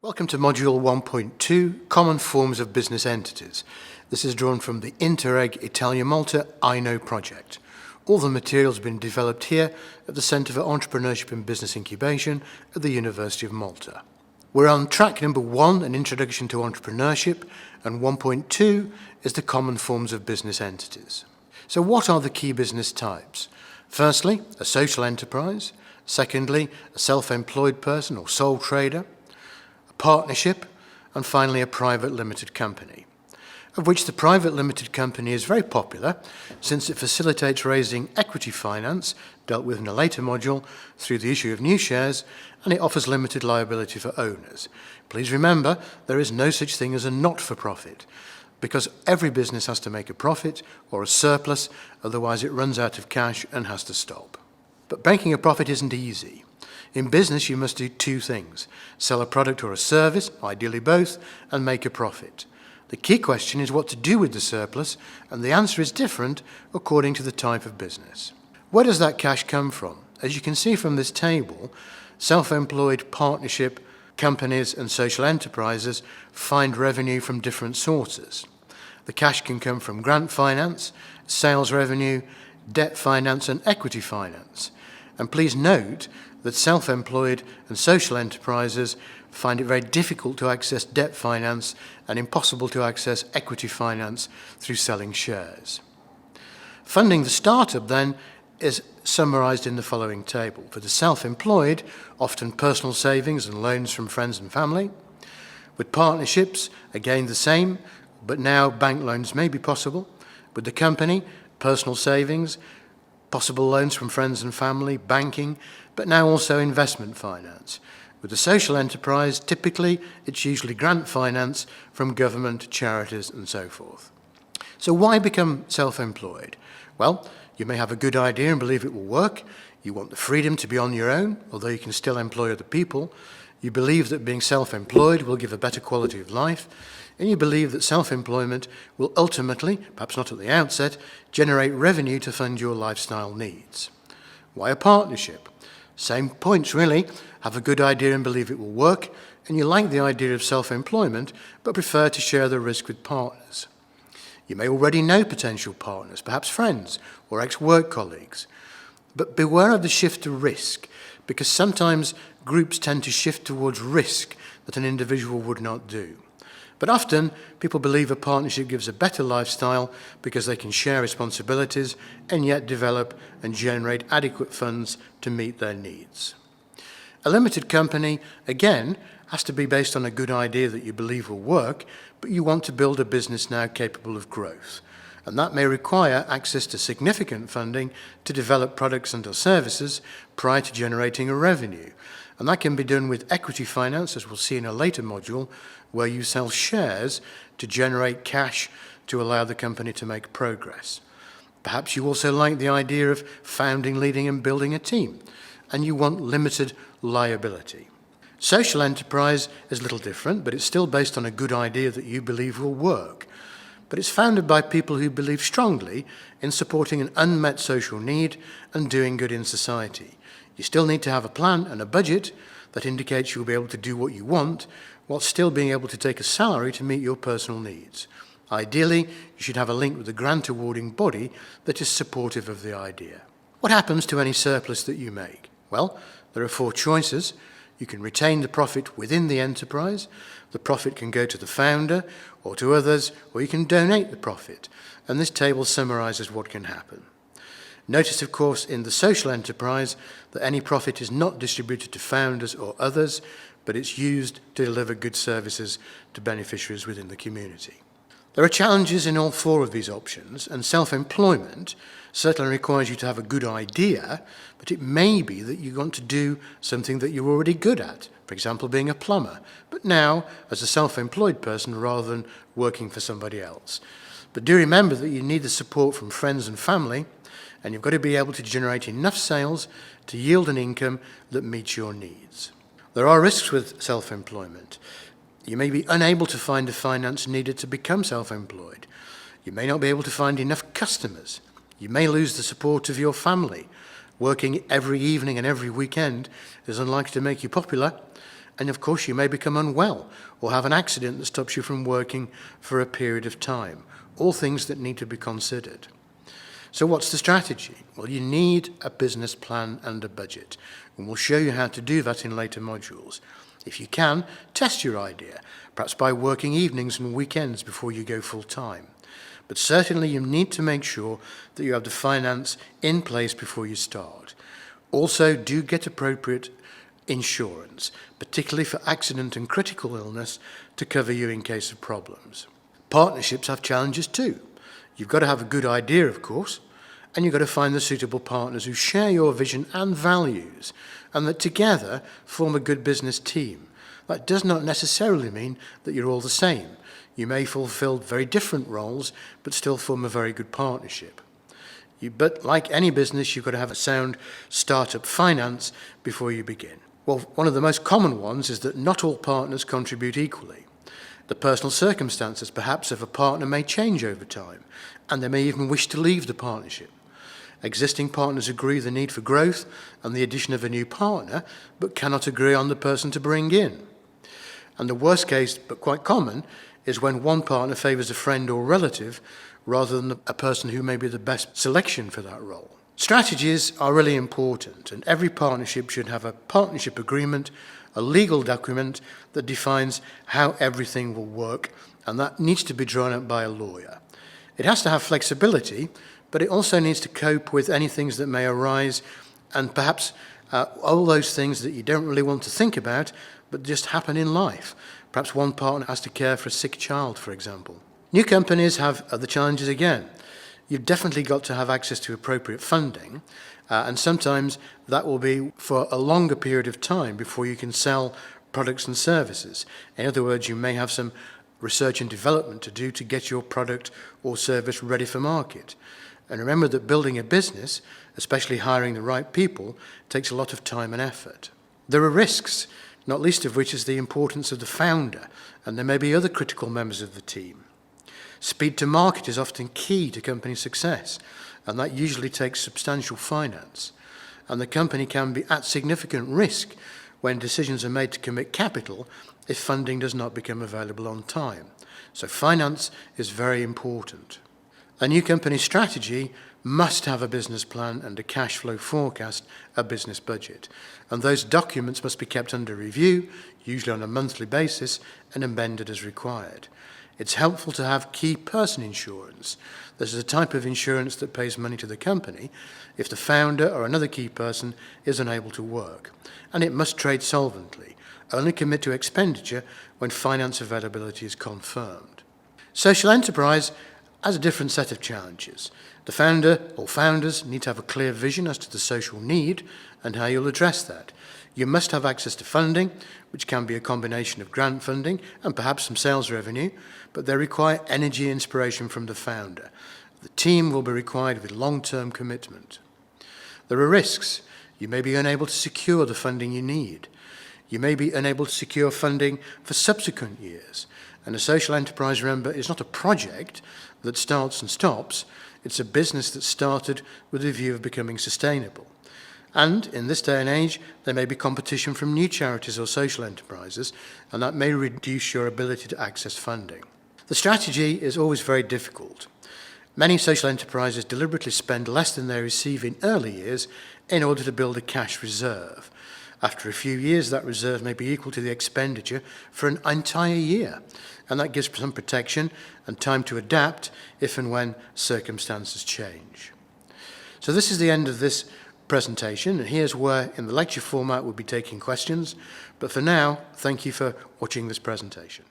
Welcome to Module 1.2, Common Forms of Business Entities. This is drawn from the Interreg Italia Malta I-Know project. All the materials have been developed here at the Centre for Entrepreneurship and Business Incubation at the University of Malta. We're on track number 1, an introduction to entrepreneurship, and 1.2 is the common forms of business entities. So what are the key business types? Firstly, a social enterprise. Secondly, a self-employed person or sole trader. Partnership, and finally a private limited company, of which the private limited company is very popular since it facilitates raising equity finance, dealt with in a later module, through the issue of new shares, and it offers limited liability for owners. Please remember, there is no such thing as a not-for-profit, because every business has to make a profit or a surplus, otherwise it runs out of cash and has to stop. But making a profit isn't easy. In business, you must do two things: sell a product or a service, ideally both, and make a profit. The key question is what to do with the surplus, and the answer is different according to the type of business. Where does that cash come from? As you can see from this table, self-employed, partnership, companies and social enterprises find revenue from different sources. The cash can come from grant finance, sales revenue, debt finance and equity finance. And please note that self-employed and social enterprises find it very difficult to access debt finance and impossible to access equity finance through selling shares. Funding the startup, then, is summarised in the following table. For the self-employed, often personal savings and loans from friends and family. With partnerships, again the same, but now bank loans may be possible. With the company, personal savings, possible loans from friends and family, banking, but now also investment finance. With the social enterprise, typically it's usually grant finance from government, charities and so forth. So why become self-employed? Well, you may have a good idea and believe it will work. You want the freedom to be on your own, although you can still employ other people. You believe that being self-employed will give a better quality of life. And you believe that self-employment will ultimately, perhaps not at the outset, generate revenue to fund your lifestyle needs. Why a partnership? Same points really. Have a good idea and believe it will work, and you like the idea of self-employment, but prefer to share the risk with partners. You may already know potential partners, perhaps friends or ex-work colleagues. But beware of the shift to risk, because sometimes groups tend to shift towards risk that an individual would not do. But often, people believe a partnership gives a better lifestyle because they can share responsibilities and yet develop and generate adequate funds to meet their needs. A limited company, again, has to be based on a good idea that you believe will work, but you want to build a business now capable of growth. And that may require access to significant funding to develop products and/or services prior to generating a revenue. And that can be done with equity finance, as we'll see in a later module, where you sell shares to generate cash to allow the company to make progress. Perhaps you also like the idea of founding, leading and building a team, and you want limited liability. Social enterprise is a little different, but it's still based on a good idea that you believe will work. But it's founded by people who believe strongly in supporting an unmet social need and doing good in society. You still need to have a plan and a budget that indicates you'll be able to do what you want, while still being able to take a salary to meet your personal needs. Ideally, you should have a link with a grant awarding body that is supportive of the idea. What happens to any surplus that you make? Well, there are 4 choices. You can retain the profit within the enterprise. The profit can go to the founder or to others, or you can donate the profit. And this table summarises what can happen. Notice, of course, in the social enterprise that any profit is not distributed to founders or others, but it's used to deliver good services to beneficiaries within the community. There are challenges in all 4 of these options, and self-employment certainly requires you to have a good idea, but it may be that you want to do something that you're already good at, for example, being a plumber, but now as a self-employed person rather than working for somebody else. But do remember that you need the support from friends and family, and you've got to be able to generate enough sales to yield an income that meets your needs. There are risks with self-employment. You may be unable to find the finance needed to become self-employed. You may not be able to find enough customers. You may lose the support of your family. Working every evening and every weekend is unlikely to make you popular, And of course, you may become unwell or have an accident that stops you from working for a period of time. All things that need to be considered. So what's the strategy? Well, you need a business plan and a budget, and we'll show you how to do that in later modules. If you can, test your idea, perhaps by working evenings and weekends before you go full-time. But certainly you need to make sure that you have the finance in place before you start. Also, do get appropriate insurance, particularly for accident and critical illness, to cover you in case of problems. Partnerships have challenges too. You've got to have a good idea, of course, and you've got to find the suitable partners who share your vision and values, and that together form a good business team. That does not necessarily mean that you're all the same. You may fulfill very different roles, but still form a very good partnership. But like any business, you've got to have a sound startup finance before you begin. Well, one of the most common ones is that not all partners contribute equally. The personal circumstances, perhaps, of a partner may change over time, and they may even wish to leave the partnership. Existing partners agree the need for growth and the addition of a new partner, but cannot agree on the person to bring in. And the worst case, but quite common, is when one partner favours a friend or relative rather than a person who may be the best selection for that role. Strategies are really important, and every partnership should have a partnership agreement, a legal document that defines how everything will work, and that needs to be drawn up by a lawyer. It has to have flexibility, but it also needs to cope with any things that may arise, and perhaps all those things that you don't really want to think about, but just happen in life. Perhaps one partner has to care for a sick child, for example. New companies have other challenges again. You've definitely got to have access to appropriate funding, and sometimes that will be for a longer period of time before you can sell products and services. In other words, you may have some research and development to do to get your product or service ready for market. And remember that building a business, especially hiring the right people, takes a lot of time and effort. There are risks, not least of which is the importance of the founder, and there may be other critical members of the team. Speed to market is often key to company success, and that usually takes substantial finance. And the company can be at significant risk when decisions are made to commit capital if funding does not become available on time. So finance is very important. A new company strategy must have a business plan and a cash flow forecast, a business budget. And those documents must be kept under review, usually on a monthly basis, and amended as required. It's helpful to have key person insurance. This is a type of insurance that pays money to the company if the founder or another key person is unable to work. And it must trade solvently, only commit to expenditure when finance availability is confirmed. Social enterprise has a different set of challenges. The founder or founders need to have a clear vision as to the social need and how you'll address that. You must have access to funding, which can be a combination of grant funding and perhaps some sales revenue, but they require energy and inspiration from the founder. The team will be required with long-term commitment. There are risks. You may be unable to secure the funding you need. You may be unable to secure funding for subsequent years. And a social enterprise, remember, is not a project that starts and stops. It's a business that started with a view of becoming sustainable. And in this day and age, there may be competition from new charities or social enterprises, and that may reduce your ability to access funding. The strategy is always very difficult. Many social enterprises deliberately spend less than they receive in early years in order to build a cash reserve. After a few years, that reserve may be equal to the expenditure for an entire year, and that gives some protection and time to adapt if and when circumstances change. So this is the end of this presentation, and here's where in the lecture format we'll be taking questions. But for now, thank you for watching this presentation.